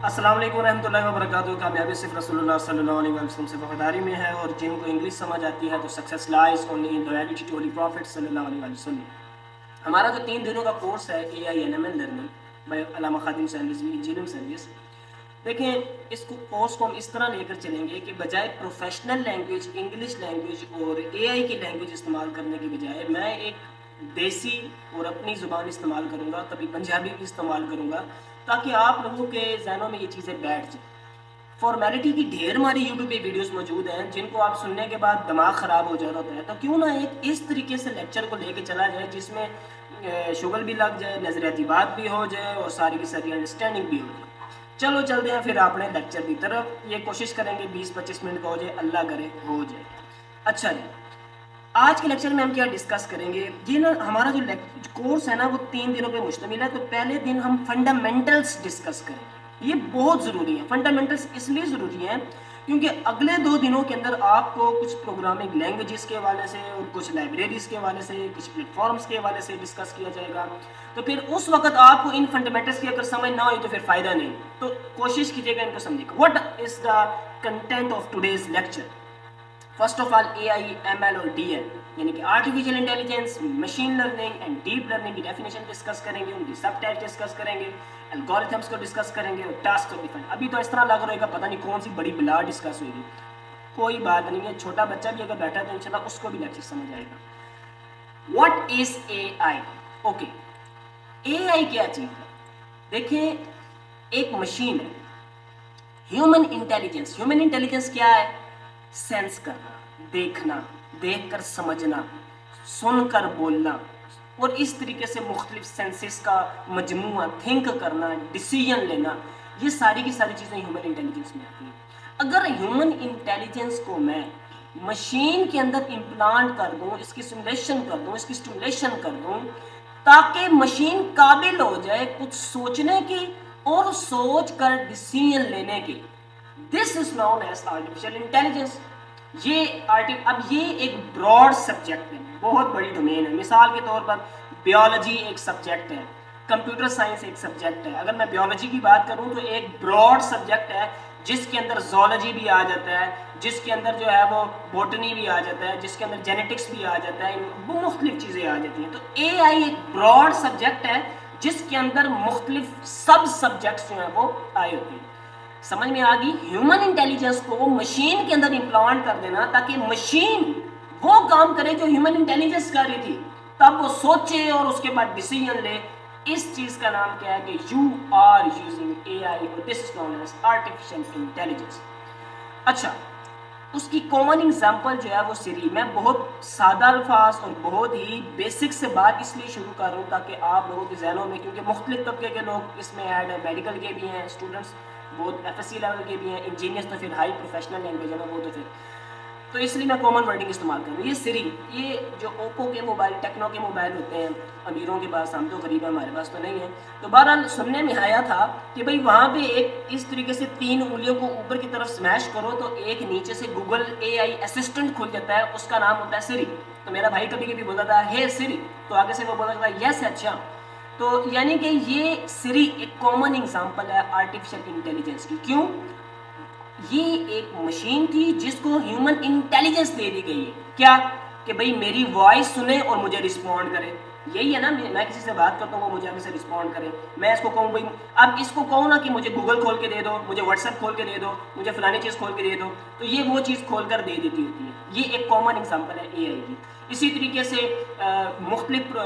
السلام علیکم ورحمۃ اللہ وبرکاتہ۔ کامیابی صرف رسول اللہ صلی اللہ علیہ وسلم سے وفاداری میں ہے، اور جن کو انگلش سمجھ آتی ہے تو success lies only in loyalty to holy prophet صلی اللہ علیہ وسلم۔ ہمارا جو 3 دنوں کا کورس ہے A I and M L learning by Allama Khadim service engineering service, دیکھیں اس کورس کو ہم اس طرح لے کر چلیں گے کہ بجائے پروفیشنل لینگویج انگلش لینگویج اور اے آئی کی لینگویج استعمال کرنے کے بجائے میں ایک دیسی اور اپنی زبان استعمال کروں گا، کبھی پنجابی بھی استعمال کروں گا، تاکہ آپ لوگوں کے ذہنوں میں یہ چیزیں بیٹھ جائیں۔ فارمیلٹی کی ڈھیر ہماری یوٹیوب پہ ویڈیوز موجود ہیں جن کو آپ سننے کے بعد دماغ خراب ہو جاتا ہوتا ہے، تو کیوں نہ ایک اس طریقے سے لیکچر کو لے کے چلا جائے جس میں شغل بھی لگ جائے، نظریاتی بات بھی ہو جائے اور ساری کی ساری انڈرسٹینڈنگ بھی ہو جائے۔ چلو چلتے ہیں پھر اپنے لیکچر کی طرف۔ یہ کوشش کریں گے 20-25 منٹ کا ہو جائے، اللہ کرے ہو جائے۔ اچھا جی، آج کے لیکچر میں ہم کیا ڈسکس کریں گے؟ یہ نا ہمارا جو کورس ہے نا وہ 3 دنوں پہ مشتمل ہے، تو پہلے دن ہم فنڈامنٹلس ڈسکس کریں گے۔ یہ بہت ضروری ہے، فنڈامنٹلس اس لیے ضروری ہیں کیونکہ اگلے 2 دنوں کے اندر آپ کو کچھ پروگرامنگ لینگویجز کے حوالے سے اور کچھ لائبریریز کے حوالے سے، کچھ پلیٹ فارمز کے حوالے سے ڈسکس کیا جائے گا، تو پھر اس وقت آپ کو ان فنڈامنٹلس کی اگر سمجھ نہ ہوئی تو پھر فائدہ نہیں، تو کوشش کیجیے گا ان کو سمجھنے کا۔ What is the content of today's lecture? First of all a I am L اور ڈی ایل یعنی کہ artificial intelligence, machine learning and deep learning کی ڈیفینیشن ڈسکس کریں گے، ان کی سب ٹائپ ڈسکس کریں گے، الگورتھمس کو ڈسکس کریں گے اور ٹاسک کو ڈیفائن۔ ابھی تو اس طرح لگ رہے گا پتہ نہیں کون سی بڑی بلا ڈسکس ہوئی، کوئی بات نہیں ہے، چھوٹا بچہ بھی اگر بیٹھا ہے تو انشاءاللہ اس کو بھی لیکچر سمجھ آئے گا۔ What is a I? Okay, اے آئی کیا چیز ہے؟ دیکھیں، ایک مشین ہے۔ ہیومن انٹیلیجنس، ہیومن انٹیلیجنس کیا ہے؟ سینس کرنا، دیکھنا، دیکھ کر سمجھنا، سن کر بولنا، اور اس طریقے سے مختلف سینسز کا مجموعہ، تھنک کرنا، ڈیسیژن لینا، یہ ساری کی ساری چیزیں ہیومن انٹیلیجنس میں آتی ہیں۔ اگر ہیومن انٹیلیجنس کو میں مشین کے اندر امپلانٹ کر دوں، اس کی سمولیشن کر دوں، اس کی اسٹیمولیشن کر دوں، تاکہ مشین قابل ہو جائے کچھ سوچنے کی اور سوچ کر ڈیسیژن لینے کی، دس از نون ایز آرٹیفیشیل انٹیلیجنس۔ اب یہ ایک براڈ سبجیکٹ ہے، بہت بڑی ڈومین ہے۔ مثال کے طور پر بیولوجی ایک سبجیکٹ ہے، کمپیوٹر سائنس ایک سبجیکٹ ہے۔ اگر میں بیولوجی کی بات کروں تو ایک براڈ سبجیکٹ ہے جس کے اندر زولوجی بھی آ جاتا ہے، جس کے اندر جو ہے وہ بوٹنی بھی آ جاتا ہے، جس کے اندر جینیٹکس بھی آ جاتا ہے، وہ مختلف چیزیں آ جاتی ہیں۔ تو اے آئی ایک براڈ سبجیکٹ ہے جس کے اندر مختلف سب سبجیکٹس جو ہیں وہ آئے ہوتے ہیں۔ سمجھ میں آ گئی؟ ہیومن انٹیلیجنس کو مشین کے اندر امپلانٹ کر دینا تاکہ مشین وہ کام کرے جو ہیومن انٹیلیجنس کر رہی تھی، تب وہ سوچے اور اس کے بعد ڈیسیژن لے۔ اس چیز کا نام کیا ہے کہ یو آر یوزنگ اے آئی، اور دس از نون ایز آرٹیفیشیل انٹیلیجنس۔ اچھا، اس کی کامن ایگزامپل جو ہے وہ سری۔ میں بہت سادہ الفاظ اور بہت ہی بیسک سے بات اس لیے شروع کر رہا ہوں تاکہ آپ لوگوں کے ذہنوں میں، کیونکہ مختلف طبقے کے لوگ اس میں ایڈ ہیں، میڈیکل کے بھی ہیں اسٹوڈنٹس، بہت ایف ایس سی لیول کے بھی ہیں، انجینئرس تو پھر ہائی پروفیشنل لینگویج ہے نا وہ، تو اس لیے میں کامن ورڈنگ استعمال کر رہا ہوں۔ یہ سری، یہ جو اوپو کے موبائل، ٹیکنو کے موبائل ہوتے ہیں امیروں کے پاس، ہم تو غریب ہیں، ہمارے پاس تو نہیں ہے، تو بہرحال سننے میں آیا تھا کہ بھئی وہاں پہ ایک اس طریقے سے 3 انگلیوں کو اوپر کی طرف سمیش کرو تو ایک نیچے سے گوگل اے آئی اسسٹنٹ کھل جاتا ہے، اس کا نام ہوتا ہے سری۔ تو میرا بھائی کبھی کبھی بولتا تھا ہے سری، تو آگے سے وہ بولتا تھا یس اچھا۔ تو یعنی کہ یہ سری ایک کامن ایگزامپل ہے آرٹیفیشیل انٹیلیجنس کی۔ کیوں؟ یہ ایک مشین تھی جس کو ہیومن انٹیلیجنس دے دی گئی ہے، کیا کہ بھئی میری وائس سنے اور مجھے رسپونڈ کرے۔ یہی ہے نا، میں کسی سے بات کرتا ہوں وہ مجھے آگے سے رسپونڈ کرے، میں اس کو کہوں بھئی، اب اس کو کہوں نا کہ مجھے گوگل کھول کے دے دو، مجھے واٹس ایپ کھول کے دے دو، مجھے فلانی چیز کھول کے دے دو، تو یہ وہ چیز کھول کر دے دیتی ہوتی ہے۔ یہ ایک کامن ایگزامپل ہے اے آئی کی۔ اسی طریقے سے مختلف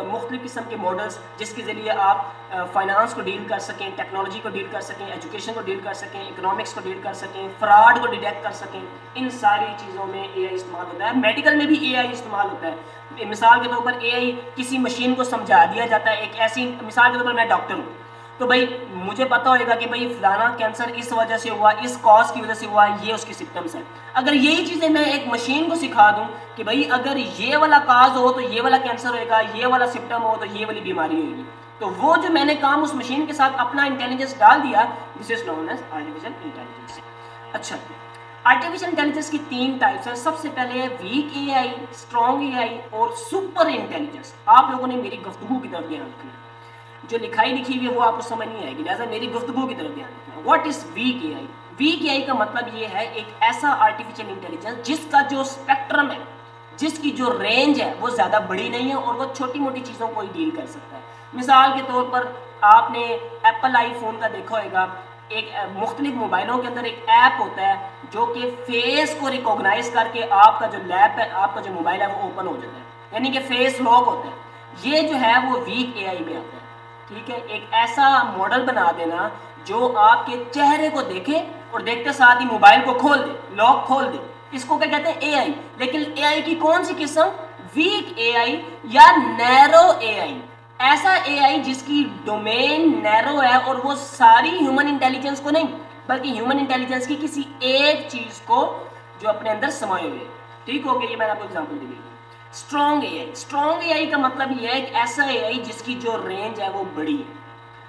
قسم کے ماڈلز جس کے ذریعے آپ فائنانس کو ڈیل کر سکیں، ٹیکنالوجی کو ڈیل کر سکیں، ایجوکیشن کو ڈیل کر سکیں، اکنامکس کو ڈیل کر سکیں، فراڈ کو ڈیٹیکٹ کر سکیں، ان ساری چیزوں میں اے آئی استعمال ہوتا ہے۔ میڈیکل میں بھی اے آئی استعمال ہوتا ہے۔ مثال کے طور پر اے آئی کسی مشین کو سمجھا دیا جاتا ہے، ایک ایسی مثال کے طور پر میں ڈاکٹر ہوں تو بھائی مجھے پتا ہوئے گا کہ بھائی فلانا کینسر اس وجہ سے ہوا، اس کاز کی وجہ سے ہوا، یہ اس کی سمپٹمس ہے۔ اگر یہی چیزیں میں ایک مشین کو سکھا دوں کہ بھائی اگر یہ والا کاز ہو تو یہ والا کینسر ہوئے گا، یہ والا سمپٹم ہو تو یہ والی بیماری ہوئے گی، تو وہ جو میں نے کام اس مشین کے ساتھ اپنا انٹیلیجنس ڈال دیا، دس از نون ایز آرٹیفیشیل انٹیلیجنس۔ اچھا، آرٹیفیشیل انٹیلیجنس کی 3 ٹائپس ہیں۔ سب سے پہلے ہے ویک اے آئی، اسٹرانگ اے آئی اور سپر انٹیلیجنس۔ آپ لوگوں نے میری گفتگو کی طرف دھیان رکھنا ہے۔ جو لکھائی لکھی ہوئی ہے وہ آپ کو سمجھ نہیں آئے گی، لہٰذا میری گفتگو کی طرف دھیان رکھنا۔ What is weak A I? Weak A I کا مطلب یہ ہے ایک ایسا آرٹیفیشیل انٹیلیجنس جس کا جو اسپیکٹرم ہے، جس کی جو رینج ہے وہ زیادہ بڑی نہیں ہے اور وہ چھوٹی موٹی چیزوں کو ہی ڈیل کر سکتا ہے۔ مثال کے طور پر آپ نے ایپل آئی فون کا دیکھا ہوگا، ایک مختلف موبائلوں کے اندر ایک ایپ ہوتا ہے جو کہ فیس کو ریکوگنائز کر کے آپ کا جو لیپ ہے، آپ کا جو موبائل ہے وہ اوپن ہو جاتا ہے، یعنی کہ فیس لاک ہوتا ہے۔ یہ جو ہے وہ ویک اے آئی میں آتا ہے، ٹھیک ہے؟ ایک ایسا ماڈل بنا دینا جو آپ کے چہرے کو دیکھے اور دیکھتے ساتھ ہی موبائل کو کھول دے، لاک کھول دے، اس کو کیا کہتے ہیں؟ اے آئی۔ لیکن اے آئی کی کون سی قسم؟ ویک اے آئی یا نیرو اے آئی، ایسا اے آئی جس کی ڈومین نیرو ہے اور وہ ساری ہیومن انٹیلیجنس کو نہیں بلکہ ہیومن انٹیلیجنس کی کسی ایک چیز کو جو اپنے اندر سمائے ہوئے، ٹھیک ہو گیا؟ یہ میں نے آپ کو ایگزامپل دی گئی۔ Strong a I, strong a I کا مطلب یہ ہے کہ ایسا اے آئی جس کی جو رینج ہے وہ بڑی ہے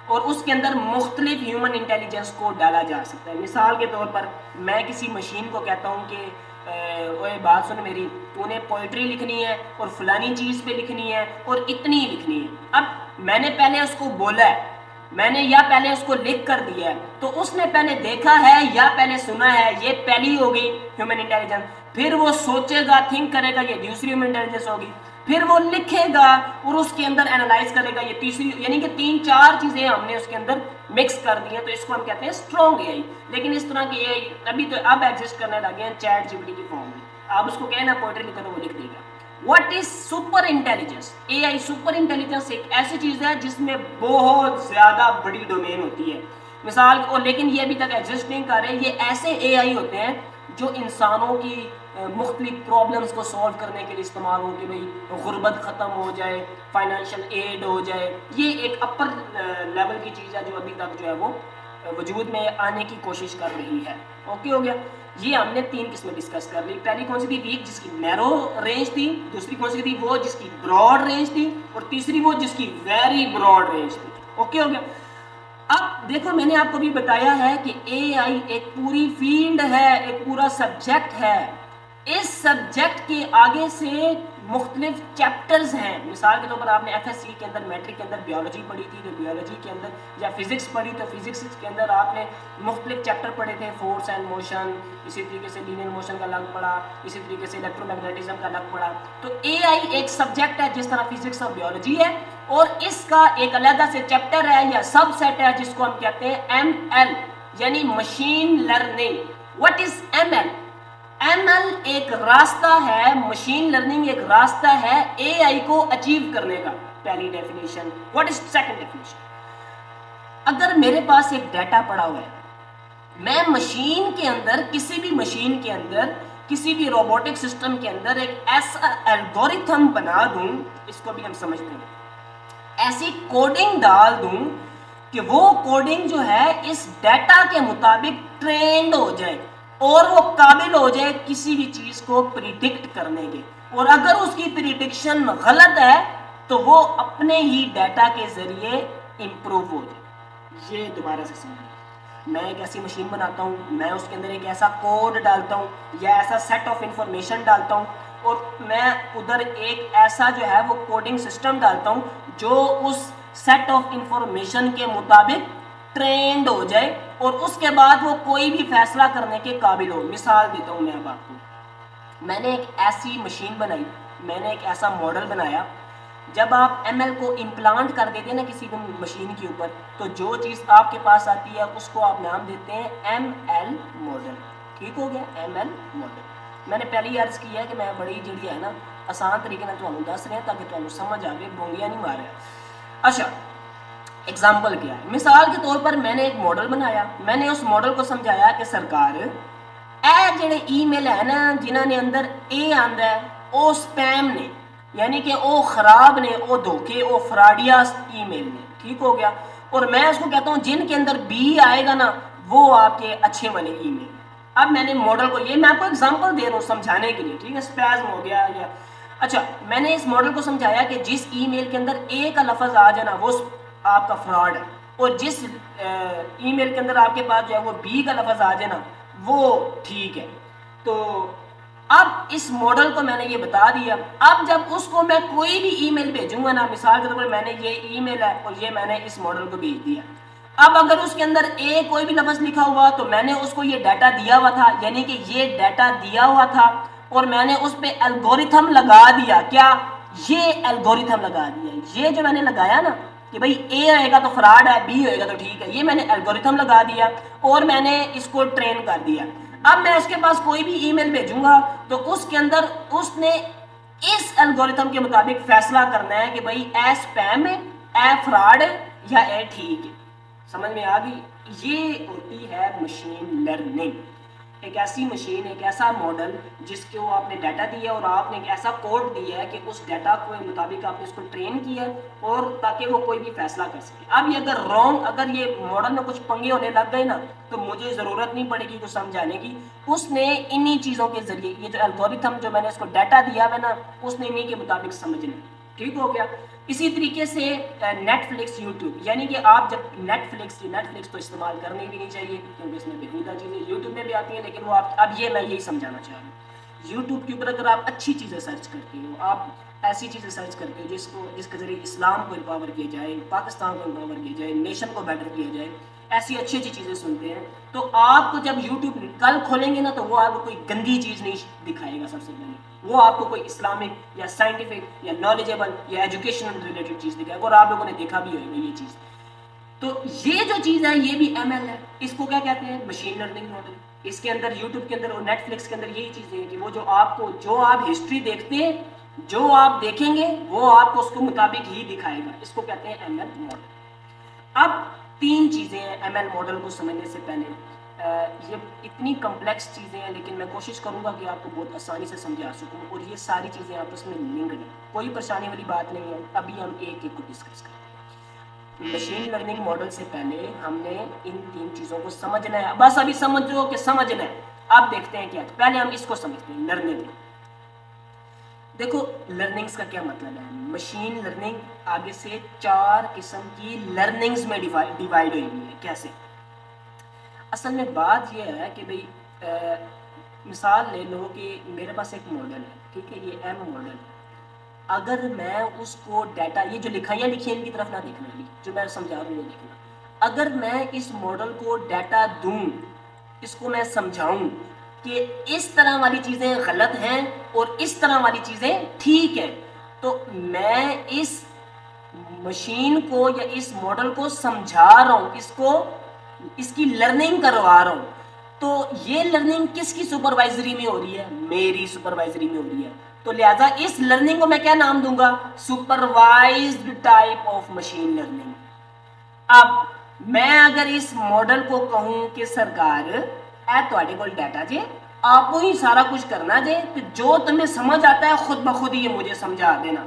اور اس کے اندر مختلف ہیومن انٹیلیجنس کو ڈالا جا سکتا ہے۔ مثال کے طور پر میں کسی مشین کو کہتا ہوں کہ اوے بات سن میری، تو نے پوئٹری لکھنی ہے اور فلانی چیز پہ لکھنی ہے اور اتنی لکھنی ہے۔ اب میں نے پہلے اس کو بولا ہے، میں نے یا پہلے اس کو لکھ کر دیا ہے، تو اس نے پہلے دیکھا ہے یا پہلے سنا ہے، یہ پہلی ہو گئی ہیومن انٹیلیجنس۔ پھر وہ سوچے گا، تھنک کرے گا، یہ دوسری ہیومن انٹیلیجنس ہوگی۔ پھر وہ لکھے گا اور اس کے اندر اینالائز کرے گا، یہ تیسری، یعنی کہ 3-4 چیزیں ہم نے اس کے اندر مکس کر دی ہیں، تو اس کو ہم کہتے ہیں اسٹرانگ اے آئی۔ لیکن اس طرح کی اے آئی ابھی تو اب ایگزسٹ کرنے لگے ہیں چیٹ جی پی ٹی کی فارم میں، آپ اس کو کہنا پوئٹری لکھو تو وہ لکھ دے گا۔ What is super intelligence? A I super intelligence ایک ایسی چیز ہے جس میں بہت زیادہ بڑی ڈومین ہوتی ہے، مثال کو، لیکن یہ ابھی تک ایگزسٹ نہیں کر رہے۔ یہ ایسے اے آئی ہوتے ہیں جو انسانوں کی مختلف پرابلمس کو سولو کرنے کے لیے استعمال ہو، کہ بھئی غربت ختم ہو جائے، فائنینشیل ایڈ ہو جائے۔ یہ ایک اپر لیول کی چیز ہے جو ابھی تک جو ہے وہ وجود میں آنے کی کوشش کر رہی ہے۔ اوکے ہو گیا؟ یہ ہم نے 3 قسمیں ڈسکس کر لی۔ پہلی کون سی تھی؟ ویک، جس کی نیرو رینج تھی۔ دوسری کون سی تھی؟ وہ جس کی براڈ رینج تھی۔ اور تیسری وہ جس کی ویری براڈ رینج تھی۔ اوکے ہو گیا؟ اب دیکھو، میں نے آپ کو بھی بتایا ہے کہ اے آئی ایک پوری فیلڈ ہے، ایک پورا سبجیکٹ ہے۔ اس سبجیکٹ کے آگے سے مختلف چیپٹرز ہیں۔ مثال کے طور پر آپ نے ایف ایس سی کے اندر، میٹرک کے اندر بیولوجی پڑھی تھی، تو بیولوجی کے اندر، یا فزکس پڑھی تو فزکس کے اندر آپ نے مختلف چیپٹر پڑھے تھے، فورس اینڈ موشن، اسی طریقے سے لینئر موشن کا الگ پڑھا، اسی طریقے سے الیکٹرو میگنیٹزم کا الگ پڑھا۔ تو اے آئی ایک سبجیکٹ ہے جس طرح فزکس اور بیولوجی ہے، اور اس کا ایک علیحدہ سے چیپٹر ہے یا سب سیٹ ہے جس کو ہم کہتے ہیں ایم ایل، یعنی machine learning. What is M L? M L ایک راستہ ہے، مشین لرننگ ایک راستہ ہے اے آئی کو اچیو کرنے کا، پہلی definition. What is second definition? اگر میرے پاس ایک ڈیٹا پڑا ہوا ہے، میں مشین کے اندر، کسی بھی مشین کے اندر، کسی بھی روبوٹک سسٹم کے اندر ایک ایسا الگوریتھم بنا دوں، اس کو بھی ہم سمجھتے ہیں، ایسی کوڈنگ ڈال دوں کہ وہ کوڈنگ جو ہے اس ڈیٹا کے مطابق ٹرینڈ ہو جائے اور وہ قابل ہو جائے کسی بھی چیز کو پریڈکٹ کرنے کے، اور اگر اس کی پریڈکشن غلط ہے تو وہ اپنے ہی ڈیٹا کے ذریعے امپروو ہو جائے۔ یہ دوبارہ سے سمجھیں، میں ایک ایسی مشین بناتا ہوں، میں اس کے اندر ایک ایسا کوڈ ڈالتا ہوں یا ایسا سیٹ آف انفارمیشن ڈالتا ہوں، اور میں ادھر ایک ایسا جو ہے وہ کوڈنگ سسٹم ڈالتا ہوں جو اس سیٹ آف انفارمیشن کے مطابق ٹرینڈ ہو جائے اور اس کے بعد وہ کوئی بھی فیصلہ کرنے کے قابل ہو۔ مثال دیتا ہوں میں اب آپ کو، میں نے ایک ایسی مشین بنائی، میں نے ایک ایسا ماڈل بنایا۔ جب آپ ایم ایل کو امپلانٹ کر دیتے ہیں نا کسی بھی مشین کے اوپر، تو جو چیز آپ کے پاس آتی ہے اس کو آپ نام دیتے ہیں ایم ایل ماڈل۔ ٹھیک ہو گیا؟ M L model. میں نے پہلی عرض کیا ہے کہ میں بڑی جڑی ہے نا آسان طریقے سے تمہیں دس رہے ہیں تاکہ تمہیں سمجھ آگے بونگیاں نہیں مارے۔ اچھا، ایگزامپل کیا ہے؟ مثال کے طور پر میں نے ایک ماڈل بنایا، میں نے اس ماڈل کو سمجھایا کہ سرکار اے جڑے ای میل ہے نا جنہوں نے اندر اے آندا ہے او سپیم نے، یعنی کہ او خراب نے، او دھوکے، او فراڈیا ای میل نے۔ ٹھیک ہو گیا؟ اور میں اس کو کہتا ہوں جن کے اندر بی آئے گا نا وہ آپ کے اچھے والے ای میل۔ اب میں نے ماڈل کو، یہ میں آپ کو ایگزامپل دے رہا ہوں سمجھانے کے لیے، ٹھیک ہے؟ اسپیزم ہو گیا یا اچھا، میں نے اس ماڈل کو سمجھایا کہ جس ای میل کے اندر اے کا لفظ آ جائے نا وہ آپ کا فراڈ ہے، اور جس ای میل کے اندر آپ کے پاس جو ہے وہ بی کا لفظ آ جائے نا وہ ٹھیک ہے۔ تو اب اس ماڈل کو میں نے یہ بتا دیا، اب جب اس کو میں کوئی بھی ای میل بھیجوں گا نا، مثال کے طور پر میں نے یہ ای میل ہے اور یہ میں نے اس ماڈل کو بھیج دیا، اب اگر اس کے اندر کوئی بھی لفظ لکھا ہوا تو میں نے اس کو یہ ڈیٹا دیا ہوا تھا، یعنی کہ یہ ڈیٹا دیا ہوا تھا اور میں نے اس پہ الگوریتھم لگا دیا، کیا یہ الگوریتھم لگا دیا، یہ جو میں نے لگایا نا کہ بھائی اے ہوئے گا تو فراڈ ہے، بی ہوئے گا تو ٹھیک ہے، یہ میں نے الگوریتھم لگا دیا اور میں نے اس کو ٹرین کر دیا۔ اب میں اس کے پاس کوئی بھی ای میل بھیجوں گا تو اس کے اندر اس نے اس الگوریتھم کے مطابق فیصلہ کرنا ہے کہ بھائی اے اسپیم ہے، اے فراڈ ہے یا اے ٹھیک ہے۔ سمجھ میں آ گئی؟ یہ ہوتی ہے مشین لرننگ، ایک ایسی مشین، ایک ایسا ماڈل جس کو آپ نے ڈیٹا دیا اور آپ نے ایک ایسا کوڈ دیا ہے کہ اس ڈیٹا کو مطابق آپ نے اس کو ٹرین کیا ہے اور تاکہ وہ کوئی بھی فیصلہ کر سکے۔ اب یہ اگر رانگ، اگر یہ ماڈل میں کچھ پنگے ہونے لگ گئے نا تو مجھے ضرورت نہیں پڑے گی کچھ سمجھانے کی، اس نے انہی چیزوں کے ذریعے یہ جو الگوریتھم جو میں نے اس کو ڈیٹا دیا ہے نا، اس نے انہی کے مطابق سمجھنا۔ ٹھیک ہو گیا؟ اسی طریقے سے نیٹ فلکس، یوٹیوب، یعنی کہ آپ جب نیٹ فلکس تو استعمال کرنی بھی نہیں چاہیے کیونکہ اس میں بےہودہ چیزیں یوٹیوب میں بھی آتی ہیں، لیکن وہ آپ اب یہ میں یہی سمجھانا چاہ رہا ہوں۔ یوٹیوب کے اوپر اگر آپ اچھی چیزیں سرچ کرتے ہو، آپ ایسی چیزیں سرچ کرتے ہو جس کے ذریعے اسلام کو امپاور کیا جائے، پاکستان کو امپاور کیا جائے، نیشن کو بیٹر کیا جائے، ایسی اچھی اچھی چیزیں سنتے ہیں، تو آپ کو جب یوٹیوب کل کھولیں گے نا تو وہ آپ کو کوئی گندی چیز نہیں دکھائے گا۔ سب سے پہلے وہ آپ کو کوئی اسلامک یا سائنٹیفک یا نالجیبل یا ایجوکیشنل ریلیٹڈ چیز دکھائے گا، اور آپ لوگوں نے دیکھا بھی ہوگا یہ چیز۔ تو یہ جو چیز ہے یہ بھی ایم ایل ہے، اس کو کیا کہتے ہیں؟ Machine learning model. اس کے اندر یوٹیوب کے اندر اور نیٹ فلکس کے اندر یہی چیزیں ہیں کہ وہ جو آپ ہسٹری دیکھتے ہیں، جو آپ دیکھیں گے وہ آپ کو اس کے مطابق ہی دکھائے گا، اس کو کہتے ہیں ایم ایل ماڈل۔ اب تین چیزیں ہیں ایم ایل ماڈل کو سمجھنے سے پہلے، یہ اتنی کمپلیکس چیزیں ہیں لیکن میں کوشش کروں گا کہ آپ کو بہت آسانی سے سمجھا سکوں، اور یہ ساری چیزیں آپس میں لنکڈ ہیں، کوئی پریشانی والی بات نہیں ہے۔ ابھی ہم ایک ایک کو ڈسکس کریں۔ مشین لرننگ ماڈل سے پہلے ہم نے ان تین چیزوں کو سمجھنا ہے، بس ابھی سمجھو کہ سمجھنا ہے۔ اب دیکھتے ہیں کیا، پہلے ہم اس کو سمجھتے ہیں، لرننگ۔ دیکھو لرننگز کا کیا مطلب ہے۔ مشین لرننگ آگے سے 4 قسم کی لرننگز میں ڈیوائڈ ہوئی ہوئی ہے۔ کیسے؟ اصل میں بات یہ ہے کہ بھئی مثال لے لو کہ میرے پاس ایک ماڈل ہے، ٹھیک ہے، یہ ایم ماڈل ہے۔ اگر میں اس کو ڈیٹا، یہ جو لکھائیاں لکھی ہیں ان کی طرف نہ دیکھنا، جو میں سمجھا رہا ہوں وہ دیکھنا۔ اگر میں اس ماڈل کو ڈیٹا دوں، اس کو میں سمجھاؤں کہ اس طرح والی چیزیں غلط ہیں اور اس طرح والی چیزیں ٹھیک ہیں، تو میں اس مشین کو یا اس ماڈل کو سمجھا رہا ہوں، اس کی لرننگ کروا رہا ہوں۔ تو یہ لرننگ کس کی سپروائزری میں ہو رہی ہے؟ میری سپروائزری میں ہو رہی ہے۔ تو لہٰذا اس لرننگ کو میں کیا نام دوں گا؟ Supervised type of machine learning. اب میں اگر اس ماڈل کو کہوں کہ سرکار اے تواڈے کول ڈیٹا جے، آپ ہی سارا کچھ کرنا جے، تو جو تمہیں سمجھ آتا ہے خود بخود ہی یہ مجھے سمجھا دینا،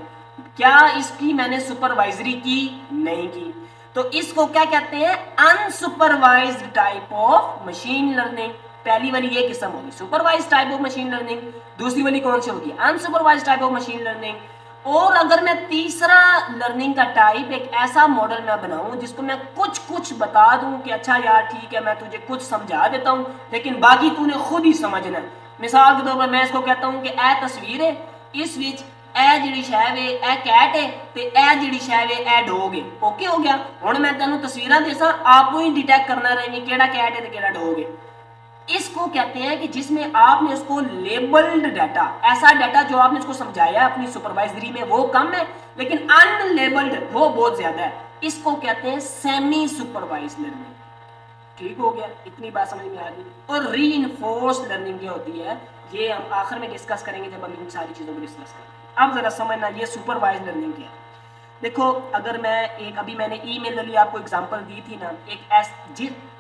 کیا اس کی میں نے سپروائزری کی؟ نہیں کی۔ تو اس کو کیا کہتے ہیں؟ انسپروائزڈ ٹائپ آف مشین لرننگ۔ پہلی والی یہ قسم ہوگی supervised type of machine learning, دوسری والی کون سی ہوگی؟ انسپروائزڈ ٹائپ آف مشین لرننگ۔ اور اگر میں تیسرا لرننگ کا ٹائپ ایک ایسا ماڈل میں بناؤں جس کو میں کچھ بتا دوں کہ اچھا یار ٹھیک ہے میں تجھے کچھ سمجھا دیتا ہوں لیکن باقی تو نے خود ہی سمجھنا ہے۔ مثال کے طور پر میں اس کو کہتا ہوں کہ اے تصویر ہے، اس وچ اے جڑی شے وے اے کیٹ ہے تے اے جڑی شے وے اے ڈوگ ہے۔ اوکے ہو گیا؟ ہن میں تینوں تصویراں دیساں، آپ ہی ڈیٹیکٹ کرنا رہے کہ کیڑا کیٹ ہے تے کیڑا ڈوگ ہے۔ اس کو کہتے ہیں کہ جس میں آپ نے اس کو لیبلڈ ڈیٹا، ایسا ڈیٹا جو آپ نے اس کو سمجھایا اپنی سپروائزری میں وہ کم ہے لیکن ان لیبلڈ وہ بہت زیادہ ہے، اس کو کہتے ہیں سیمی سپروائز لرننگ۔ ٹھیک ہو گیا؟ اتنی بات سمجھ میں آ گئی۔ اور ری انفورس لرننگ کیا ہوتی ہے یہ ہم آخر میں ڈسکس کریں گے جب ہم ان ساری چیزوں کو ڈسکس کریں گے۔ اب ذرا سمجھنا یہ سپروائز لرننگ کیا ہے۔ دیکھو اگر میں ابھی میں نے ای میل والی آپ کو اگزامپل دی تھی نا، ایک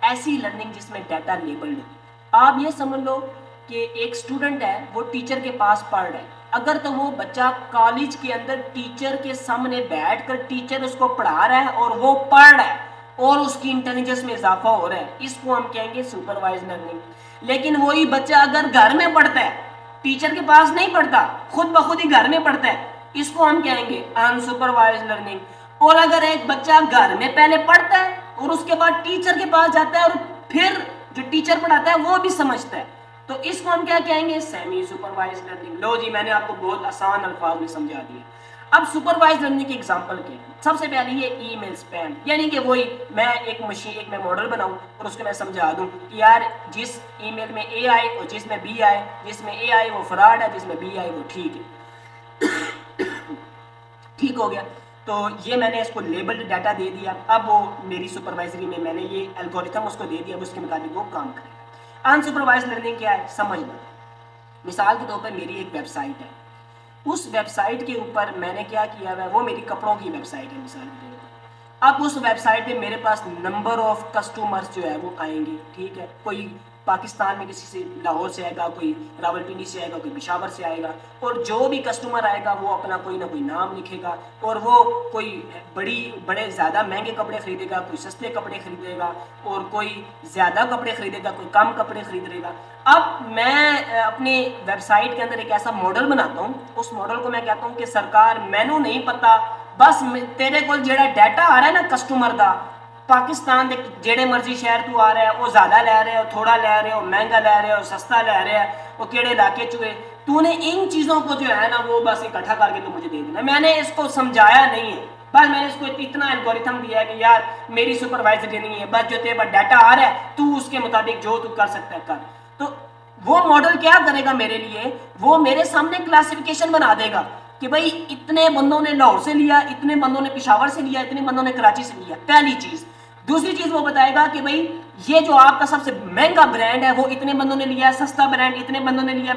ایسی لرننگ جس میں ڈیٹا لیبلڈ ہے۔ آپ یہ سمجھ لو کہ ایک اسٹوڈنٹ ہے، وہ ٹیچر کے پاس پڑھ رہا ہے، اگر تو وہ بچہ کالج کے اندر ٹیچر کے سامنے بیٹھ کر ٹیچر اس کو پڑھا رہا ہے اور وہ پڑھ رہا ہے اور اس کی انٹیلیجنس میں اضافہ ہو رہا ہے، اس کو ہم کہیں گے سپروائز لرننگ۔ لیکن وہی بچہ اگر گھر میں پڑھتا ہے، ٹیچر کے پاس نہیں پڑھتا، خود بخود ہی گھر میں پڑھتا ہے، اس کو ہم کہیں گے انسپروائز لرننگ۔ اور اگر ایک بچہ گھر میں پہلے پڑھتا ہے اور اس کے بعد ٹیچر کے پاس جاتا ہے اور پھر جو ٹیچر پڑھاتا ہے وہ بھی سمجھتا ہے، تو اس کو ہم کیا کہیں گے؟ Semi supervise learning. لو جی میں نے آپ کو بہت آسان الفاظ میں سمجھا دیا. اب سپروائز لرننگ کی اگزامپل کیا ہے؟ سب سے پہلے یہ ای میل اسپیم، یعنی کہ وہی میں ایک میں ماڈل بناؤں اور اس کو میں سمجھا دوں کہ یار جس ای میل میں اے آئے اور جس میں بی آئے، جس میں اے آئے وہ فراڈ ہے، جس میں بی آئے وہ ٹھیک ہے. ٹھیک ہو گیا. تو یہ میں نے اس کو لیبلڈ ڈیٹا دے دیا. اب وہ میری سپروائزری میں نے یہ الگوریتھم اس کو دے دیا، اس کے مطابق وہ کام کرے گا. ان سپروائز لرننگ کیا ہے؟ سمجھنا. مثال کے طور پر میری ایک ویب سائٹ ہے، اس ویب سائٹ کے اوپر میں نے کیا کیا ہے، وہ میری کپڑوں کی ویب سائٹ ہے مثال کے طور پر. اب اس ویب سائٹ پہ میرے پاس نمبر آف کسٹمرز جو ہے وہ آئیں گے. ٹھیک ہے، کوئی پاکستان میں کسی سے لاہور سے آئے گا، کوئی راولپنڈی سے آئے گا، کوئی پشاور سے آئے گا، اور جو بھی کسٹمر آئے گا وہ اپنا کوئی نہ کوئی نام لکھے گا، اور وہ کوئی بڑے زیادہ مہنگے کپڑے خریدے گا، کوئی سستے کپڑے خریدے گا، اور کوئی زیادہ کپڑے خریدے گا، کوئی کم کپڑے خریدے گا. اب میں اپنی ویب سائٹ کے اندر ایک ایسا ماڈل بناتا ہوں، اس ماڈل کو میں کہتا ہوں کہ سرکار مینو نہیں پتا، بس تیرے کو جیڑا ڈیٹا آ رہا ہے نا کسٹمر دا، پاکستان دے جیڑے مرضی شہر تو آ رہا ہے، وہ زیادہ لے رہے ہو، تھوڑا لے رہے ہو، مہنگا لے رہے ہو، سستا لے رہے ہیں، وہ کیڑے علاقے چوئے، تو نے ان چیزوں کو جو ہے نا وہ بس اکٹھا کر کے تو مجھے دے دینا. میں نے اس کو سمجھایا نہیں ہے، بس میں نے اس کو اتنا الگوریتھم دیا ہے کہ یار میری سپروائزری نہیں ہے، بس جو تیرے پاس ڈیٹا آ رہا ہے تو اس کے مطابق جو تو کر سکتا ہے کر. تو وہ ماڈل کیا کرے گا میرے لیے؟ وہ میرے سامنے کلاسیفیکیشن بنا دے گا کہ بھائی اتنے بندوں نے لاہور سے لیا، اتنے بندوں نے پشاور سے لیا، اتنے بندوں نے کراچی سے لیا. پہلی چیز. دوسری چیز وہ بتائے گا کہ بھائی یہ جو آپ کا سب سے مہنگا برانڈ ہے وہ اتنے بندوں نے لیا، سستا برانڈ اتنے بندوں نے لیا،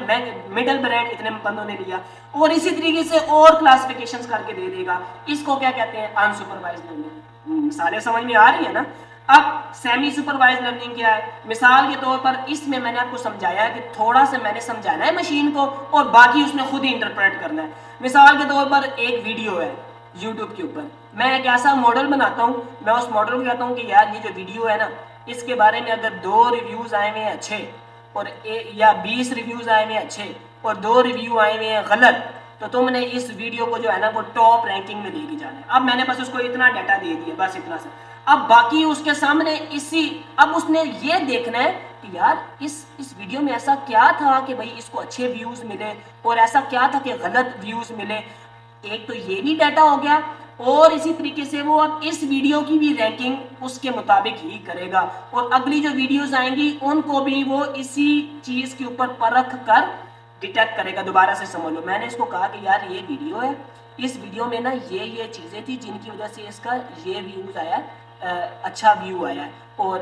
مڈل برانڈ اتنے بندوں نے لیا، اور اسی طریقے سے اور کلاسیفیکیشنز کر کے دے دے گا. اس کو کیا کہتے ہیں؟ ان سپروائزڈ لرننگ. مثالیں سمجھ میں آ رہی ہیں نا؟ اب سیمی سپروائز لرننگ کیا ہے؟ مثال کے طور پر اس میں نے آپ کو سمجھایا ہے کہ تھوڑا سا میں نے سمجھانا ہے مشین کو اور باقی اس نے خود ہی انٹرپریٹ کرنا ہے. مثال کے طور پر ایک ویڈیو ہے یوٹیوب کے اوپر، میں ایک ایسا ماڈل بناتا ہوں، میں اس ماڈل کو کہتا ہوں کہ یار یہ جو ویڈیو ہے نا اس کے بارے میں اگر 2 ریویوز آئے ہوئے ہیں اچھے اور یا 20 ریویوز آئے ہوئے ہیں اچھے اور 2 ریویو آئے ہوئے ہیں غلط، تو تم نے اس ویڈیو کو جو ہے نا وہ ٹاپ رینکنگ میں لے کے جانا ہے. اب میں نے بس اس کو اتنا ڈیٹا دے دیا، بس اتنا سا. اب باقی اس کے سامنے اب اس نے یہ دیکھنا ہے کہ یار اس ویڈیو میں ایسا کیا تھا کہ بھائی اس کو اچھے ویوز ملے اور ایسا کیا تھا کہ غلط ویوز ملے. ایک تو یہ بھی ڈیٹا ہو گیا، اور اسی طریقے سے وہ اب اس ویڈیو کی بھی رینکنگ اس کے مطابق ہی کرے گا، اور اگلی جو ویڈیوز آئیں گی ان کو بھی وہ اسی چیز کے اوپر پرکھ کر ڈیٹیکٹ کرے گا. دوبارہ سے سمجھ لو، میں نے اس کو کہا کہ یار یہ ویڈیو ہے، اس ویڈیو میں نا یہ چیزیں تھی جن کی وجہ سے اس کا یہ ویوز آیا، اچھا ویو آیا ہے اور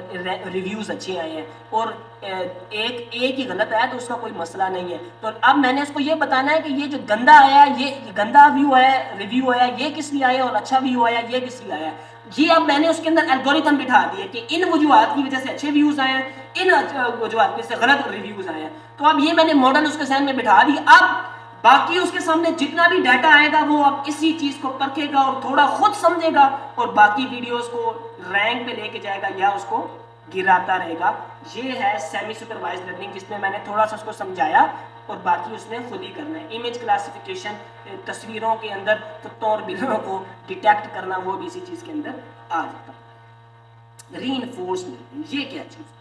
ریویوز اچھے آئے ہیں، اور ایک ہی غلط آیا تو اس کا کوئی مسئلہ نہیں ہے. تو اب میں نے اس کو یہ بتانا ہے کہ یہ جو گندا آیا ہے، یہ گندا ویو آیا ہے، ریویو آیا، یہ کس لیے آیا، اور اچھا ویو آیا یہ کس لیے آیا. یہ اب میں نے اس کے اندر الگوریتھم بٹھا دیے کہ ان وجوہات کی وجہ سے اچھے ویوز آئے ہیں، ان وجوہات کی وجہ سے غلط ریویوز آئے ہیں. تو اب یہ میں نے ماڈل اس کے ذہن میں بٹھا دی. اب باقی اس کے سامنے جتنا بھی ڈیٹا آئے گا وہ اب اسی چیز کو پرکھے گا اور تھوڑا خود سمجھے گا، اور باقی ویڈیوز کو رینک پہ لے کے جائے گا یا اس کو گراتا رہے گا. یہ ہے سیمی سپروائز لرننگ، جس میں نے تھوڑا سا اس کو سمجھایا اور باقی اس نے خود ہی کرنا ہے. امیج کلاسیفیکیشن، تصویروں کے اندر کتوں اور بلیوں کو ڈیٹیکٹ کرنا، وہ بھی اسی چیز کے اندر آ جاتا. ری انفورس لرننگ یہ کیا چیز؟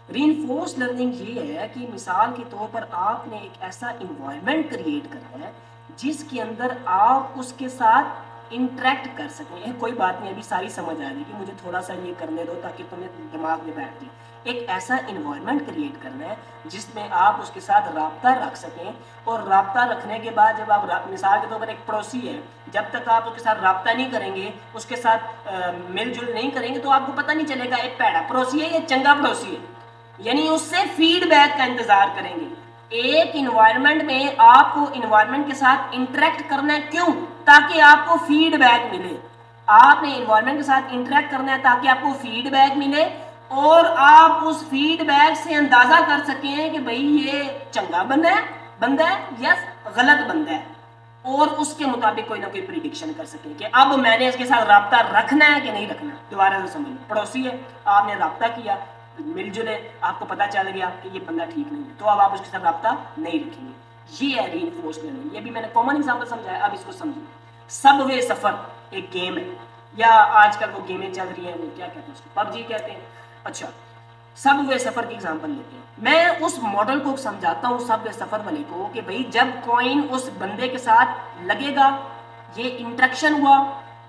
ری انفورس لرننگ یہ ہے کہ مثال کے طور پر آپ نے ایک ایسا انوائرمنٹ کریٹ کرنا ہے جس کے اندر آپ اس کے ساتھ انٹریکٹ کر سکیں. کوئی بات نہیں، ابھی ساری سمجھ آ رہی کہ مجھے تھوڑا سا یہ کرنے دو تاکہ تمہیں دماغ میں بیٹھ جائے. ایک ایسا انوائرمنٹ کریٹ کرنا ہے جس میں آپ اس کے ساتھ رابطہ رکھ سکیں، اور رابطہ رکھنے کے بعد جب آپ مثال کے طور پر ایک پڑوسی ہے، جب تک آپ اس کے ساتھ رابطہ نہیں کریں گے، اس کے ساتھ مل جل نہیں کریں گے تو آپ کو پتہ نہیں چلے گا ایک پیڑا پڑوسی ہے یا چنگا پڑوسی ہے. یعنی اس سے فیڈ بیک کا انتظار کریں گے. ایک انوائرمنٹ میں آپ کو انوائرمنٹ کے ساتھ انٹریکٹ کرنا ہے، کیوں؟ تاکہ آپ کو فیڈ بیک ملے. آپ نے انوائرمنٹ کے ساتھ انٹریکٹ کرنا ہے تاکہ آپ کو فیڈ بیک ملے، اور آپ اس فیڈ بیک سے اندازہ کر سکیں کہ بھئی یہ چنگا بندہ ہے یا غلط بندہ ہے، اور اس کے مطابق کوئی نہ کوئی پریڈکشن کر سکیں کہ اب میں نے اس کے ساتھ رابطہ رکھنا ہے کہ نہیں رکھنا. دوبارہ سے سمجھ لو، پڑوسی ہے، آپ نے رابطہ کیا، مل جلے، آپ کو پتہ چل گیا کہ یہ بندہ ٹھیک نہیں ہے، تو اب آپ اس کے ساتھ رابطہ نہیں رکھیں گے. یہ ہے ری انفورس لرننگ. یہ بھی میں نے کامن ایگزامپل سمجھایا، اب اس کو سمجھیں. سب وے سفر ایک گیم ہے، یا آج کل وہ گیمیں چل رہی ہیں، وہ کیا کہتے ہیں اس کو، پب جی کہتے ہیں. اچھا، سب وے سفر کی ایگزامپل لیتے ہیں. میں اس ماڈل کو سمجھاتا ہوں سب سفر والے کو کہ بھائی جب کوئن اس بندے کے ساتھ لگے گا، یہ انٹریکشن ہوا،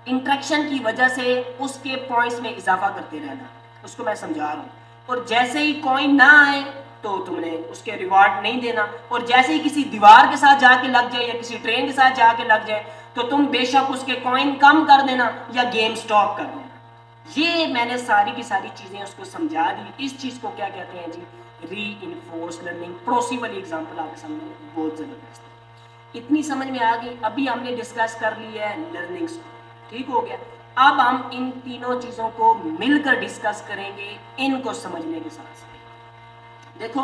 انٹریکشن کی وجہ سے اس کے پوائنٹس میں اضافہ کرتے رہنا، اس کو میں سمجھا رہا ہوں. اور جیسے ہی کوئن نہ آئے تو تم نے اس کے ریوارڈ نہیں دینا، اور جیسے ہی کسی دیوار کے ساتھ جا کے لگ جائے یا کسی ٹرین کے ساتھ جا کے لگ جائے تو تم بے شک اس کے کوئن کم کر دینا یا گیم سٹاپ کر دینا. یہ میں نے ساری کی ساری چیزیں اس کو سمجھا دی. اس چیز کو کیا کہتے ہیں جی؟ ری انفورس لرننگ. پڑوسی والی ایگزامپل آپ کے سامنے بہت زبردست ہے. اتنی سمجھ میں آ گئی. ابھی ہم نے ڈسکس کر لی ہے لرننگ، ٹھیک ہو گیا. اب ہم ان تینوں چیزوں کو مل کر ڈسکس کریں گے ان کو سمجھنے کے ساتھ ساتھ. دیکھو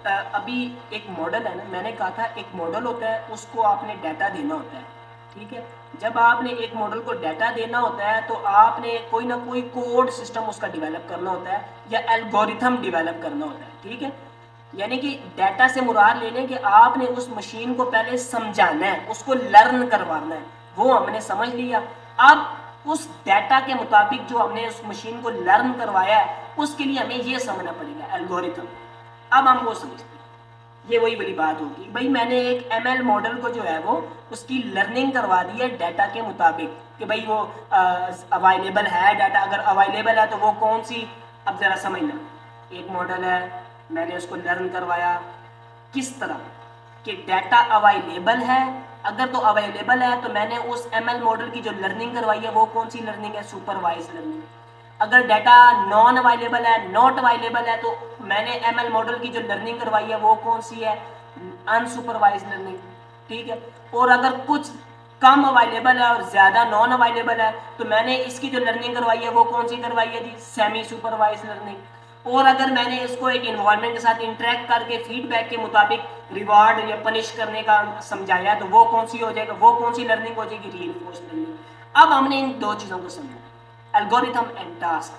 ابھی ایک ماڈل ہے نا، میں نے کہا تھا ایک ماڈل ہوتا ہے، اس کو آپ نے ڈیٹا دینا ہوتا ہے، ٹھیک ہے. جب آپ نے ایک ماڈل کو ڈیٹا دینا ہوتا ہے تو آپ نے کوئی نہ کوئی کوڈ سسٹم اس کا ڈیولپ کرنا ہوتا ہے یا الگوریتھم ڈیولپ کرنا ہوتا ہے، ٹھیک ہے. یعنی کہ ڈیٹا سے مراد لے لیں کہ آپ نے اس مشین کو پہلے سمجھانا ہے، اس کو لرن کروانا ہے. وہ ہم نے سمجھ لیا. اب اس ڈیٹا کے مطابق جو ہم نے اس مشین کو لرن کروایا ہے اس کے لیے ہمیں یہ سمجھنا پڑے گا الگوریتھم. اب ہم وہ سمجھتے ہیں. یہ وہی بڑی بات ہوگی بھائی میں نے ایک ایم ایل ماڈل کو جو ہے وہ اس کی لرننگ کروا دی ہے ڈیٹا کے مطابق کہ بھائی وہ اویلیبل ہے ڈیٹا. اگر اویلیبل ہے تو وہ کون سی، اب ذرا سمجھنا. ایک ماڈل ہے، میں نے اس کو لرن کروایا کس طرح کہ ڈیٹا اویلیبل ہے. اگر تو اویلیبل ہے تو میں نے اس ایم ایل ماڈل کی جو لرننگ کروائی ہے وہ کون سی لرننگ ہے؟ Supervise learning. اگر ڈیٹا نان اویلیبل ہے، ناٹ اویلیبل ہے، تو میں نے ایم ایل ماڈل کی جو لرننگ کروائی ہے وہ کون سی ہے؟ ان سپروائز لرننگ، ٹھیک ہے. اور اگر کچھ کم اویلیبل ہے اور زیادہ نان اویلیبل ہے تو میں نے اس کی جو لرننگ کروائی ہے وہ کون سی کروائی ہے جی؟ Semi supervise learning. اور اگر میں نے اس کو ایک انوائرمنٹ کے ساتھ انٹریکٹ کر کے فیڈ بیک کے مطابق ریوارڈ یا پنش کرنے کا سمجھایا تو وہ کون سی ہو جائے گا؟ وہ کون سی لرننگ ہو جائے گی؟ ری انفورس لرننگ. اب ہم نے ان دو چیزوں کو سمجھا، الگوریتھم اینڈ ٹاسک.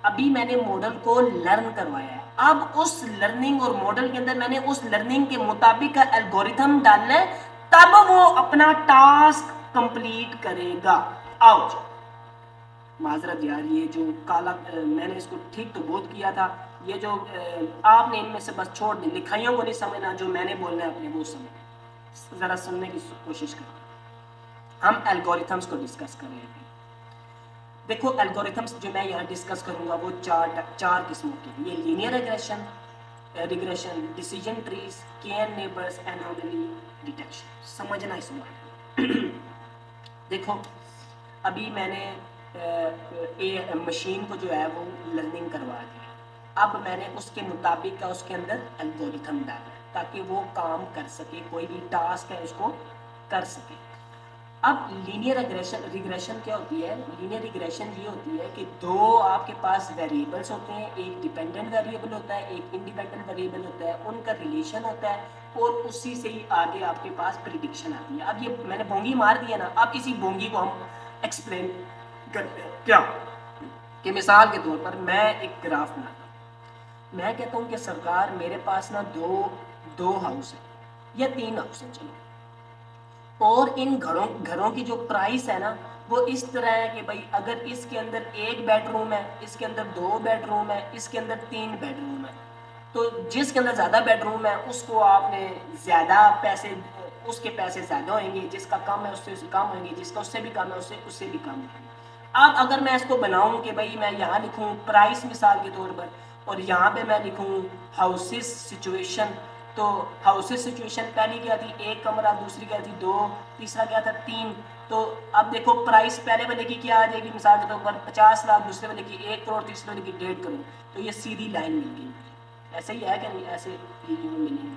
ابھی میں نے ماڈل کو لرن کروایا ہے. اب اس لرننگ اور ماڈل کے اندر میں نے اس لرننگ کے مطابق کا الگوریتھم ڈالنا ہے، تب وہ اپنا ٹاسک کمپلیٹ کرے گا. آؤ معذرت یار، یہ جو کالا میں نے اس کو ٹھیک تو بہت کیا تھا، یہ جو آپ نے ان میں سے بس چھوڑ دیں، لکھائیوں کو نہیں سمجھنا، جو میں نے بولنا ہے اپنے وہ سمجھ، ذرا سننے کی کوشش کریں. ہم الگوریتھمس کو ڈسکس کر رہے ہیں. دیکھو الگوریتھمس جو میں یہاں ڈسکس کروں گا وہ چار قسموں کے ہیں. یہ linear regression, decision trees, can neighbours, اینوملی detection. سمجھنا اس بات. دیکھو ابھی میں نے مشین کو جو ہے وہ لرننگ کروا دی. اب میں نے اس کے مطابق کا اس کے اندر الگوریتھم ڈالا تاکہ وہ کام کر سکے، کوئی بھی ٹاسک ہے اس کو کر سکے. اب لینئر ریگریشن کیا ہوتی ہے؟ لینئر ریگریشن یہ ہوتی ہے کہ دو آپ کے پاس ویریبلس ہوتے ہیں، ایک ڈیپینڈنٹ ویریبل ہوتا ہے، ایک انڈیپینڈنٹ ویریبل ہوتا ہے. ان کا ریلیشن ہوتا ہے اور اسی سے ہی آگے آپ کے پاس پریڈکشن آتی ہے. اب یہ میں نے بونگی مار دیا نا، اب اسی بونگی کو ہم ایکسپلین کرتے ہیں. کیا کہ مثال کے طور پر میں ایک گراف بناتا ہوں. میں کہتا ہوں کہ سرکار میرے پاس نا دو ہاؤس ہیں یا 3 ہاؤس ہیں، چلو، اور ان گھروں کی جو پرائس ہے نا وہ اس طرح ہے کہ بھائی اگر اس کے اندر 1 بیڈ روم ہے، اس کے اندر 2 بیڈ روم ہے، اس کے اندر 3 بیڈ روم ہے، تو جس کے اندر زیادہ بیڈ روم ہے اس کو آپ نے زیادہ پیسے، اس کے پیسے زیادہ ہوئیں گے. جس کا کم ہے اس سے کم ہوئیں گے، جس کا اس سے بھی کم ہے اس سے بھی کم ہوئیں گے. اب اگر میں اس کو بناؤں کہ بھائی میں یہاں لکھوں پرائس مثال کے طور پر، اور یہاں پہ میں لکھوں ہاؤسز سچویشن، تو ہاؤسز سچویشن پہلی کیا تھی؟ 1 کمرہ، دوسری کیا تھی؟ 2، تیسرا کیا تھا؟ 3. تو اب دیکھو پرائس پہلے والے کی کیا آ جائے گی؟ مثال کے طور پر 50 لاکھ، دوسرے والے کی 1 کروڑ، تیسرے والے کی 1.5 کروڑ. تو یہ سیدھی لائن مل گئی. ایسا ہی ہے کہ نہیں؟ ایسے ملیں گے.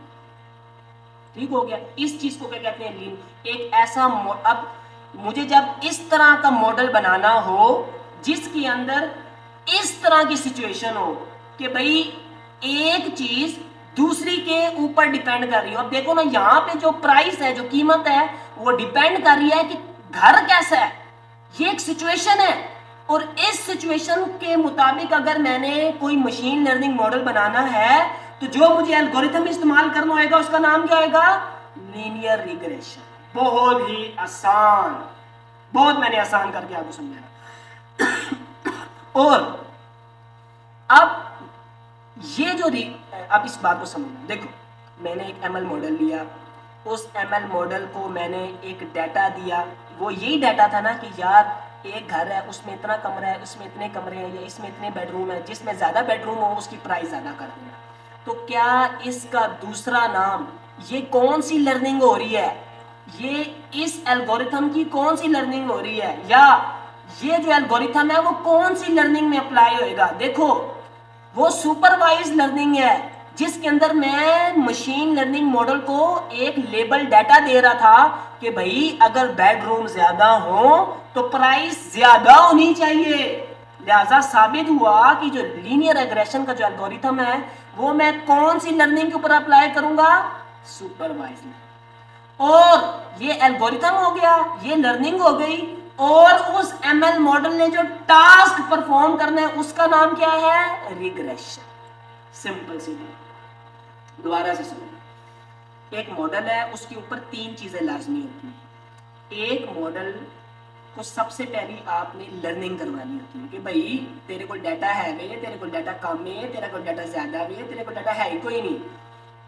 ٹھیک ہو گیا. اس چیز کو کیا کہتے ہیں؟ لین. ایک ایسا اب مجھے جب اس طرح کا ماڈل بنانا ہو جس کے اندر اس طرح کی سچویشن ہو کہ بھائی ایک چیز دوسری کے اوپر ڈیپینڈ کر رہی ہو. اب دیکھو نا یہاں پہ جو پرائس ہے، جو قیمت ہے، وہ ڈیپینڈ کر رہی ہے کہ گھر کیسا ہے. یہ ایک سچویشن ہے، اور اس سچویشن کے مطابق اگر میں نے کوئی مشین لرننگ ماڈل بنانا ہے تو جو مجھے الگوریتھم استعمال کرنا ہوئے گا اس کا نام کیا ہوئے گا؟ Linear regression. بہت ہی آسان، بہت میں نے آسان کر کے آپ کو سمجھایا. اور اب یہ جو اب اس بات کو سمجھنا، دیکھو میں نے ایک ایم ایل ماڈل لیا، اس ایم ایل ماڈل کو میں نے ایک ڈیٹا دیا، وہ یہی ڈیٹا تھا نا کہ یار ایک گھر ہے، اس میں اتنا کمرہ ہے، اس میں اتنے کمرے ہیں، یا اس میں اتنے بیڈ روم ہے، جس میں زیادہ بیڈ روم ہو اس کی پرائز زیادہ کر دینا۔ تو کیا اس کا دوسرا نام، یہ کون سی لرننگ ہو رہی ہے، یہ اس الگوریتھم کی کون سی لرننگ ہو رہی ہے، یا یہ جو الگوریتھم ہے وہ کون سی لرننگ میں اپلائی ہوئے گا؟ دیکھو وہ سپروائز لرننگ ہے، جس کے اندر میں مشین لرننگ ماڈل کو ایک لیبل ڈیٹا دے رہا تھا کہ بھائی اگر بیڈ روم زیادہ ہوں تو پرائس زیادہ ہونی چاہیے۔ لہذا ثابت ہوا کہ جو لینئر ریگریشن کا جو الگوریتھم ہے وہ میں کون سی لرننگ کے اوپر اپلائی کروں گا؟ Supervise learning. اور یہ الگوریتھم ہو گیا، یہ لرننگ ہو گئی، اور اس ایم ایل ماڈل نے جو ٹاسک پرفارم کرنا ہے اس کا نام کیا ہے؟ ریگریشن۔ سمپل سی بات، دوبارہ سے سنو، ایک ماڈل ہے، اس کے اوپر تین چیزیں لازمی ہوتی ہیں۔ ایک ماڈل کو سب سے پہلی آپ نے لرننگ کروانی ہوتی ہے کہ بھائی تیرے کو ڈیٹا ہے بھی، تیرے کو ڈیٹا کم ہے، تیرے کو ڈیٹا زیادہ بھی ہے، تیرے کو ڈیٹا ہے ہی کوئی نہیں،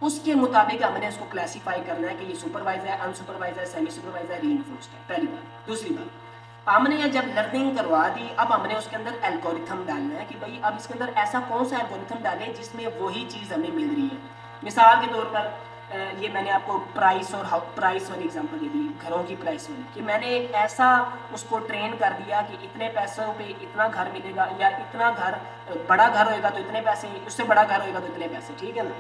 اس کے مطابق ہم نے اس کو کلاسیفائی کرنا ہے کہ یہ سپروائز ہے، ان سپروائز ہے، سیمی سپروائز ہے، ری انفورسڈ ہے۔ پہلی بات۔ دوسری بات، ہم نے جب لرننگ کروا دی، اب ہم نے اس کے اندر الگوریتھم ڈالنا ہے کہ بھائی اب اس کے اندر ایسا کون سا الگوریتھم ڈالیں جس میں وہی چیز ہمیں مل رہی ہے۔ مثال کے طور پر یہ میں نے آپ کو پرائس والی ایگزامپل دے دی، گھروں کی پرائس والی، کہ میں نے ایک ایسا اس کو ٹرین کر دیا کہ اتنے پیسوں پہ اتنا گھر ملے گا، یا اتنا گھر بڑا گھر ہوئے گا تو اتنے پیسے، اس سے بڑا گھر ہوئے گا تو اتنے پیسے، ٹھیک ہے نا۔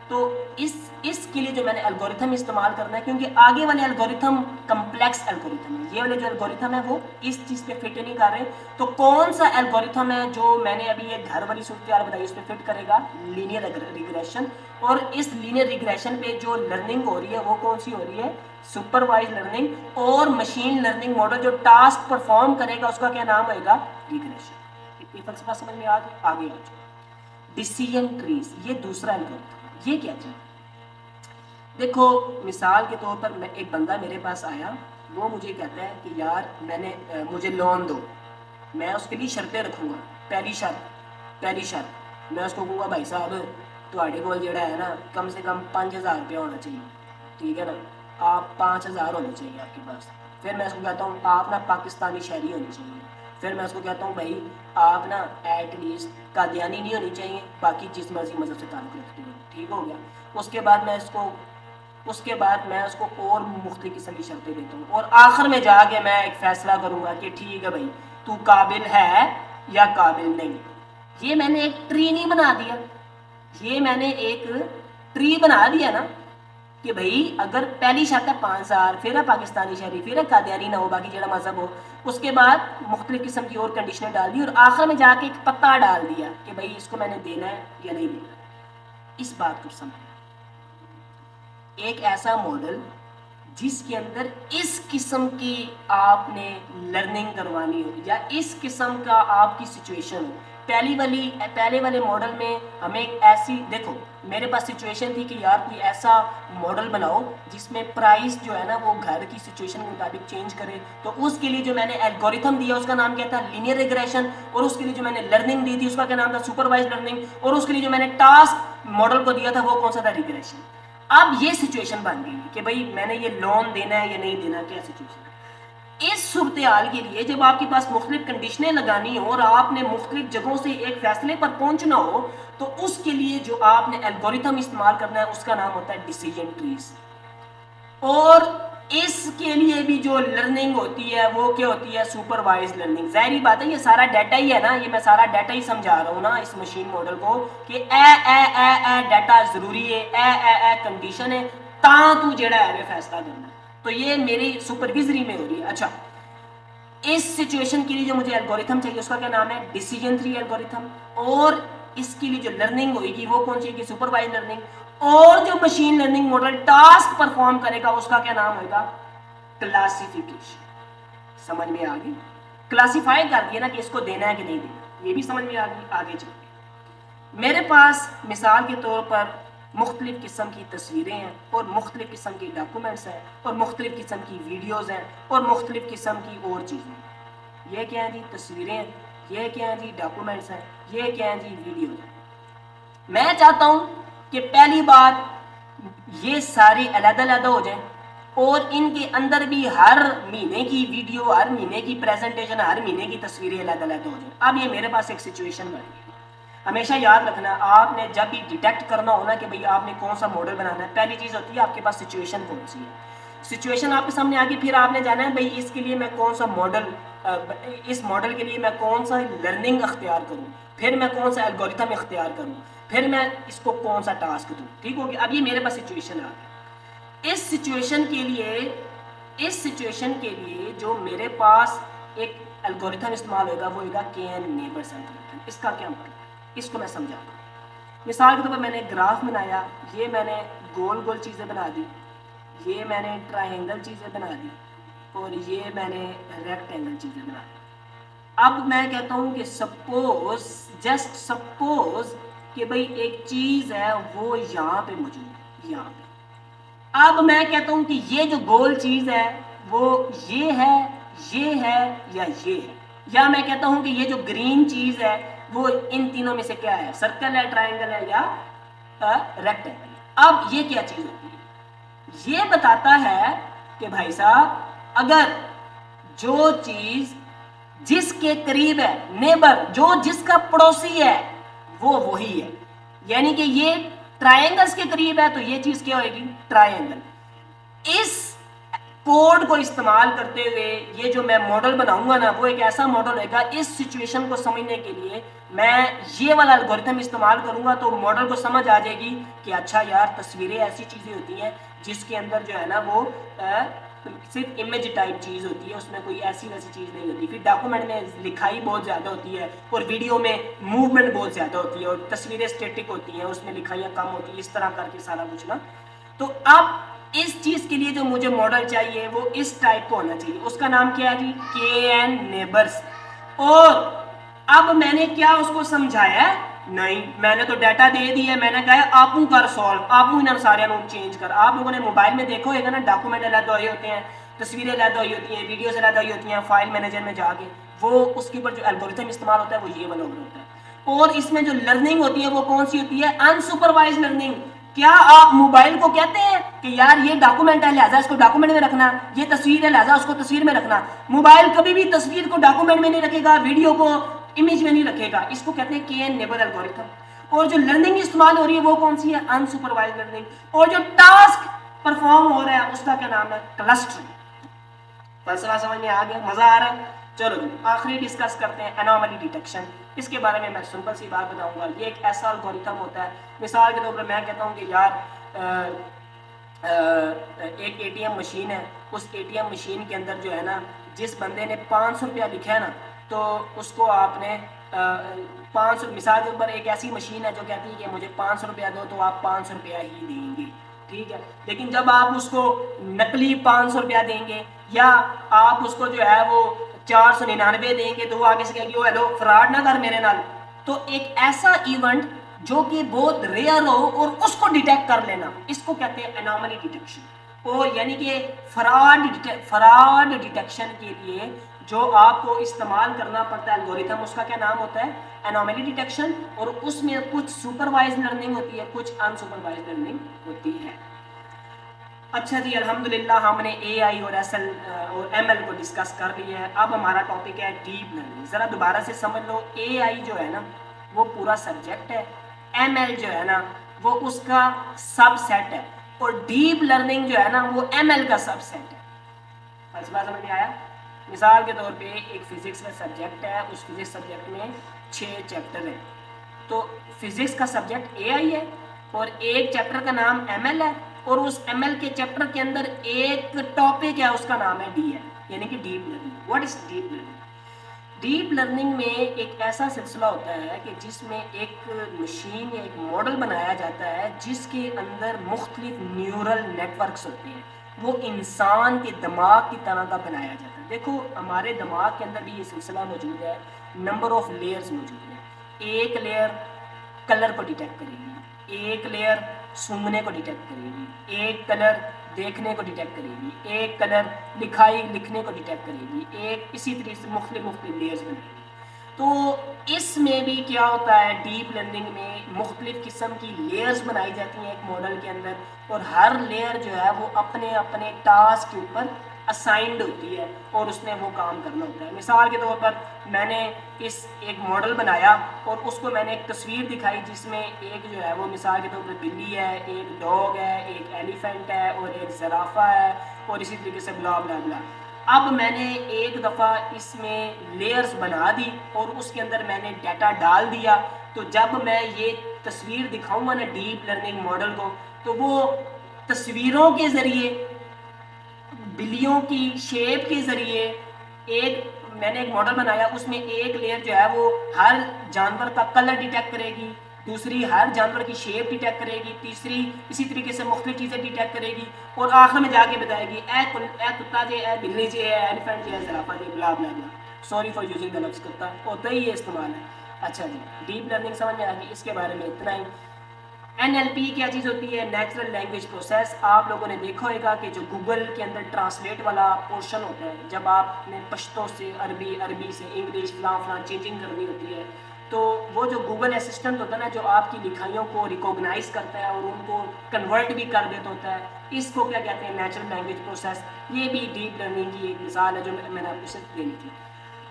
تو اس کے لیے جو میں نے الگوریتھم استعمال کرنا ہے، کیونکہ آگے والے الگوریتھم کمپلیکس الگوریتھم ہے، یہ والے جو الگوریتھم ہے وہ اس چیز پہ فٹ نہیں کر رہے، تو کون سا الگوریتھم ہے جو میں نے ابھی یہ گھر والی صورتحال بتائی اس پہ فٹ کرے گا؟ Linear regression. اور اس لینئر ریگریشن پہ جو لرننگ ہو رہی ہے وہ کون سی ہو رہی ہے؟ Supervise learning. اور مشین لرننگ ماڈل جو ٹاسک پرفارم کرے گا اس کا کیا نام ہوئے گا؟ ریگریشن۔ اتنی فلسفہ سمجھ میں آ گیا؟ آگے آ جاؤ، ڈیسیژن ٹریز، یہ دوسرا الگوریتھم۔ یہ کیا چیز؟ دیکھو مثال کے طور پر ایک بندہ میرے پاس آیا، وہ مجھے کہتا ہے کہ یار مجھے لون دو، میں اس کے لیے شرطیں رکھوں گا۔ پہلی شرط میں اس کو کہوں گا بھائی صاحب تواڈے کول جڑا ہے نا کم سے کم 5000 روپیہ ہونا چاہیے، ٹھیک ہے نا، آپ 5000 ہونے چاہیے آپ کے پاس۔ پھر میں اس کو کہتا ہوں آپ نا پاکستانی شہری ہونی چاہیے۔ پھر میں اس کو کہتا ہوں بھائی آپ نا ایٹ لیسٹ قادیانی نہیں ہونی چاہیے، باقی جس مرضی مذہب سے تعلق رکھتے ہو، ٹھیک ہو گیا۔ اس کے بعد میں اس کو اور مختلف قسم کی شرطیں دیتا ہوں، اور آخر میں جا کے میں ایک فیصلہ کروں گا کہ ٹھیک ہے بھائی تو قابل ہے یا قابل نہیں۔ یہ میں نے ایک ٹری نہیں بنا دیا، یہ میں نے ایک ٹری بنا دیا نا کہ بھائی اگر پہلی شرط ہے 5000، پھر ہے پاکستانی شہری، پھر ہے قادیانی نہ ہو، باقی جڑا مذہب ہو، اس کے بعد مختلف قسم کی اور کنڈیشنیں ڈال دی، اور آخر میں جا کے ایک پتہ ڈال دیا کہ بھائی اس کو میں نے دینا ہے یا نہیں دینا۔ اس بات کو سمجھ، ایک ایسا ماڈل جس کے اندر اس قسم کی آپ نے لرننگ کروانی ہو یا اس قسم کا آپ کی سچویشن ہو۔ پہلے والے ماڈل میں ہمیں ایسی، دیکھو میرے پاس سچویشن تھی کہ یار کوئی ایسا ماڈل بناؤ جس میں پرائس جو ہے نا وہ گھر کی سچویشن کے مطابق چینج کرے، تو اس کے لیے جو میں نے الگوریتھم دیا اس کا نام کیا تھا؟ Linear regression. اور اس کے لیے جو میں نے لرننگ دی تھی اس کا کیا نام تھا؟ Supervise learning. اور اس کے لیے جو میں نے ٹاسک ماڈل کو دیا تھا وہ کون سا تھا؟ ریگریشن۔ اب یہ سچویشن بن گئی کہ بھائی میں نے یہ لون دینا ہے یا نہیں دینا، کیا سچویشن ہے؟ اس صورتحال کے لیے جب آپ کے پاس مختلف کنڈیشنیں لگانی ہو اور آپ نے مختلف جگہوں سے ایک فیصلے پر پہنچنا ہو، تو اس کے لیے جو آپ نے الگوریتھم استعمال کرنا ہے اس کا نام ہوتا ہے ڈیسیژن ٹریز۔ اور اس کے لیے بھی جو لرننگ ہوتی ہے وہ کیا ہوتی ہے؟ Supervise learning. ظاہری بات ہے یہ سارا ڈیٹا ہی ہے نا، یہ میں سارا ڈیٹا ہی سمجھا رہا ہوں نا اس مشین ماڈل کو کہ اے ڈیٹا ضروری ہے، اے کنڈیشن ہے، تاں تو جڑا ہے فیصلہ کرنا ہے۔ تو یہ میری سپرویژری میں ہو رہی ہے۔ اچھا، اس سچویشن کے لیے جو مجھے الگوریتھم چاہیے اس کا کیا نام ہے؟ Decision tree algorithm. اور اس کے لیے جو لرننگ ہوئے گی وہ کون سی ہے؟ Supervise learning. اور جو machine learning model task perform کرے گا اس کا کیا نام ہوگا؟ کلاسیفیکیشن۔ سمجھ میں آ گئی؟ کلاسیفائی کر دیا نا کہ اس کو دینا ہے کہ نہیں دینا، یہ بھی سمجھ میں آ گئی۔ آگے چلتے میرے پاس مثال کے طور پر مختلف قسم کی تصویریں ہیں، اور مختلف قسم کی ڈاکومنٹس ہیں، اور مختلف قسم کی ویڈیوز ہیں، اور مختلف قسم کی اور چیزیں ہیں۔ یہ کیا ہیں جی؟ تصویریں ہیں۔ یہ کیا ہیں جی؟ ڈاکومنٹس ہیں۔ یہ کیا ہیں جی؟ ویڈیوز ہیں۔ میں چاہتا ہوں کہ پہلی بات یہ سارے علیحدہ علیحدہ ہو جائیں اور ان کے اندر بھی ہر مہینے کی ویڈیو، ہر مہینے کی پریزنٹیشن، ہر مہینے کی تصویریں علیحدہ علیحدہ ہو جائیں. اب یہ میرے پاس ایک سچویشن بن گئی. ہمیشہ یاد رکھنا آپ نے جب بھی ڈیٹیکٹ کرنا ہونا کہ بھئی آپ نے کون سا ماڈل بنانا ہے، پہلی چیز ہوتی ہے آپ کے پاس سچویشن کون سی ہے. سچویشن آپ کے سامنے آ گئی، پھر آپ نے جانا ہے بھئی اس کے لیے میں کون سا ماڈل، اس ماڈل کے لیے میں کون سا لرننگ اختیار کروں، پھر میں کون سا الگوریتھم اختیار کروں، پھر میں اس کو کون سا ٹاسک دوں. ٹھیک ہو گیا. اب یہ میرے پاس سچویشن آ گئی. اس سچویشن کے لیے جو میرے پاس ایک الگوریتھم استعمال ہوگا وہ ہوگا کے این نیبرس الگوریتھم. اس کا کیا مطلب ہے، اس کو میں سمجھاتا ہوں. مثال کے طور پر میں نے گراف بنایا، یہ میں نے گول گول چیزیں بنا دی، یہ میں نے ٹرائنگل چیزیں بنا دی، اور یہ میں نے ریکٹینگل چیزیں بنا دی. اب میں کہتا ہوں کہ جسٹ سپوز کہ بھئی ایک چیز ہے وہ یہاں پہ موجود ہے، یہاں پہ. اب میں کہتا ہوں کہ یہ جو گول چیز ہے وہ یہ ہے، یہ ہے یا یہ ہے. یا میں کہتا ہوں کہ یہ جو گرین چیز ہے وہ ان تینوں میں سے کیا ہے، سرکل ہے، ٹرائنگل ہے یا ریکٹینگل. اب یہ کیا چیز ہوتی ہے، یہ بتاتا ہے کہ بھائی صاحب اگر جو چیز جس کے قریب ہے، نیبر جو جس کا پڑوسی ہے وہ وہی ہے. یعنی کہ یہ ٹرائنگلز کے قریب ہے تو یہ چیز کیا ہوئے گی، ٹرائنگل. اس کوڈ کو استعمال کرتے ہوئے یہ جو میں ماڈل بناؤں گا نا وہ ایک ایسا ماڈل ہوگا، اس سچویشن کو سمجھنے کے لیے میں یہ والا الگوریتھم استعمال کروں گا تو ماڈل کو سمجھ آ جائے گی کہ اچھا یار تصویریں ایسی چیزیں ہوتی ہیں جس کے اندر جو ہے نا وہ صرف امیج ٹائپ چیز ہوتی ہے، اس میں کوئی ایسی ویسی چیز نہیں ہوتی. پھر ڈاکومنٹ میں لکھائی بہت زیادہ ہوتی ہے اور ویڈیو میں موومنٹ بہت زیادہ ہوتی ہے اور تصویریں اسٹیٹک ہوتی ہیں، اس میں لکھائیاں کم ہوتی ہیں. اس طرح کر کے سارا کچھ نا. تو اب اس چیز کے لیے جو مجھے ماڈل چاہیے وہ اس ٹائپ کو ہونا چاہیے. اس کا نام کیا ہے جی، کے این نیبرس. اور اب میں نے کیا اس کو سمجھایا ہے، نہیں، میں نے تو ڈیٹا دے دی ہے. میں نے کہا آپ کر سالو، آپ ان سارے چینج کر. آپ لوگوں نے موبائل میں دیکھو ہوگا نا، ڈاکومنٹ علیحدہ ہوئے ہوتے ہیں، تصویریں علیحدہ ہوئی ہوتی ہیں، ویڈیوز علیحدہ ہوئی ہوتی ہیں. فائل مینیجر میں جا کے وہ اس کے اوپر جو الگوریتھم استعمال ہوتا ہے وہ یہ والا ہوتا ہے. اور اس میں جو لرننگ ہوتی ہے وہ کون سی ہوتی ہے، انسپروائز لرننگ. کیا آپ موبائل کو کہتے ہیں کہ یار یہ ڈاکومنٹ ہے لہذا اس کو ڈاکومنٹ میں رکھنا، یہ تصویر ہے لہذا اس کو تصویر میں رکھنا؟ موبائل کبھی بھی تصویر کو ڈاکومنٹ میں نہیں رکھے گا، ویڈیو کو امیج میں نہیں رکھے گا. اس کو کہتے ہیں کے این نیبر الگوریتھم. اور جو لرننگ استعمال ہو رہی ہے وہ کون سی ہے، انسپروائز لرننگ. اور جو ٹاسک پرفارم ہو رہا ہے اس کا کیا نام ہے، کلسٹرنگ. فلسفہ سمجھ میں آ گیا، مزہ آ رہا ہے. چلو جی آخری ڈسکس کرتے ہیں انوملی ڈیٹیکشن. اس کے بارے میں سمپل سی بات بتاؤں گا. یہ ایک ایسا الگوریتھم ہوتا ہے، مثال کے طور پر میں کہتا ہوں کہ یار ایک اے ٹی ایم مشین ہے. اس اے ٹی ایم مشین کے اندر جو ہے نا جس بندے نے 500 روپیہ لکھا ہے نا تو اس کو آپ نے 500، مثال کے اوپر ایک ایسی مشین ہے جو کہتی ہے کہ مجھے 500 روپیہ دو تو آپ 500 روپیہ ہی دیں گے. ٹھیک ہے. لیکن جب آپ اس کو نقلی 500 روپیہ دیں گے یا آپ اس کو جو ہے وہ 499 دیں گے تو وہ آگے سے کہے گی ہیلو فراڈ نہ کر میرے نال. تو ایک ایسا ایونٹ جو کہ بہت ریئر ہو اور اس کو ڈیٹیکٹ کر لینا، اس کو کہتے ہیں انوملی ڈیٹیکشن. اور یعنی کہ فراڈ ڈیٹیکشن کے لیے جو آپ کو استعمال کرنا پڑتا ہے الگوریتھم، اس کا کیا نام ہوتا ہے، انوملی ڈیٹیکشن. اور اس میں کچھ سپروائز لرننگ ہوتی ہے، کچھ انسپروائز لرننگ ہوتی ہے. اچھا جی الحمدللہ ہم نے اے آئی اور ایس ایل اور ایم ایل کو ڈسکس کر لیا ہے. اب ہمارا ٹاپک ہے ڈیپ لرننگ. ذرا دوبارہ سے سمجھ لو، اے آئی جو ہے نا وہ پورا سبجیکٹ ہے، ایم ایل جو ہے نا وہ اس کا سب سیٹ ہے، اور ڈیپ لرننگ جو ہے نا وہ ایم ایل کا سب سیٹ ہے. فلسفہ سمجھ میں آیا؟ مثال کے طور پہ ایک فزکس کا سبجیکٹ ہے، اس فزکس سبجیکٹ میں 6 چیپٹر ہیں. تو فزکس کا سبجیکٹ اے آئی ہے اور ایک چیپٹر کا نام ایم ایل ہے، اور اس ایم ایل کے چیپٹر کے اندر ایک ٹاپک ہے اس کا نام ہے ڈی ایل، یعنی کہ deep learning. What is deep learning? Deep learning میں ایک ایسا سلسلہ ہوتا ہے کہ جس میں ایک مشین یا ایک ماڈل بنایا جاتا ہے جس کے اندر مختلف نیورل نیٹ ورکس ہوتے ہیں. وہ انسان کے دماغ کی طرح کا بنایا جاتا ہے. دیکھو ہمارے دماغ کے اندر بھی یہ سلسلہ موجود ہے، نمبر آف لیئرز موجود ہیں. ایک لیئر کلر کو ڈیٹیکٹ کرے گی، ایک لیئر سونگھنے کو ڈیٹیکٹ کرے گی، ایک کلر دیکھنے کو ڈیٹیکٹ کرے گی، ایک کلر لکھنے کو ڈیٹیکٹ کرے گی، ایک اسی طریقے سے مختلف لیئرز بنے گی. تو اس میں بھی کیا ہوتا ہے، ڈیپ لرننگ میں مختلف قسم کی لیئرز بنائی جاتی ہیں ایک ماڈل کے اندر، اور ہر لیئر جو ہے وہ اپنے اپنے ٹاسک کے اوپر اسائنڈ ہوتی ہے اور اس نے وہ کام کرنا ہوتا ہے. مثال کے طور پر میں نے ایک ماڈل بنایا اور اس کو میں نے ایک تصویر دکھائی جس میں ایک جو ہے وہ مثال کے طور پر بلی ہے، ایک ڈاگ ہے، ایک ایلیفینٹ ہے اور ایک زرافہ ہے اور اسی طریقے سے بلا بلا بلا. اب میں نے ایک دفعہ اس میں لیئرز بنا دی اور اس کے اندر میں نے ڈیٹا ڈال دیا، تو جب میں یہ تصویر دکھاؤں گا نا ڈیپ لرننگ ماڈل کو، تو وہ تصویروں کے ذریعے، بلیوں کی شیپ کے ذریعے، میں نے ایک ماڈل بنایا، اس میں ایک لیئر جو ہے وہ ہر جانور کا کلر ڈیٹیکٹ کرے گی، دوسری ہر جانور کی شیپ ڈیٹیکٹ کرے گی، تیسری اسی طریقے سے مختلف چیزیں ڈیٹیکٹ کرے گی، اور آخر میں جا کے بتائے گی اے کتا جی، اے بلی جی، اے ایلیفینٹ جی، اے زرافہ جی، بلا بلا بلا. سوری فار یوزنگ دا لفظ کتا، ہوتا ہی یہ استعمال ہے. اچھا جی، ڈیپ لرننگ سمجھ میں آ گئی، اس کے بارے میں اتنا ہی. NLP کیا چیز ہوتی ہے؟ Natural language process. آپ لوگوں نے دیکھا ہوگا کہ جو گوگل کے اندر ٹرانسلیٹ والا پورشن ہوتا ہے، جب آپ نے پشتو سے عربی، عربی سے انگلش، فلاں فلاں چینجنگ کرنی ہوتی ہے، تو وہ جو گوگل اسسٹنٹ ہوتا ہے نا، جو آپ کی لکھائیوں کو ریکوگنائز کرتا ہے اور ان کو کنورٹ بھی کر دیتا ہوتا ہے، اس کو کیا کہتے ہیں؟ Natural language process. یہ بھی ڈیپ لرننگ کی ایک مثال ہے جو میں نے آپ کو صرف دینی تھی.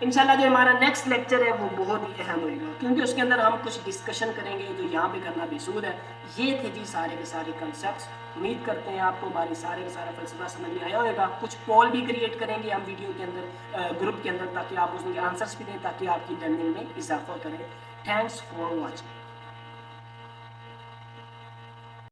انشاءاللہ جو ہمارا نیکسٹ لیکچر ہے وہ بہت ہی اہم ہوئے گا، کیونکہ اس کے اندر ہم کچھ ڈسکشن کریں گے جو یہاں پہ کرنا بیسود ہے. یہ تھے جی سارے کے سارے کنسیپٹس. امید کرتے ہیں آپ کو ہماری سارے کا سارا فلسفہ سمجھ میں آیا ہوگا. کچھ پول بھی کریٹ کریں گے ہم ویڈیو کے اندر، گروپ کے اندر، تاکہ آپ اس کے آنسرس بھی دیں، تاکہ آپ کی لرننگ میں اضافہ کریں. Thanks for watching.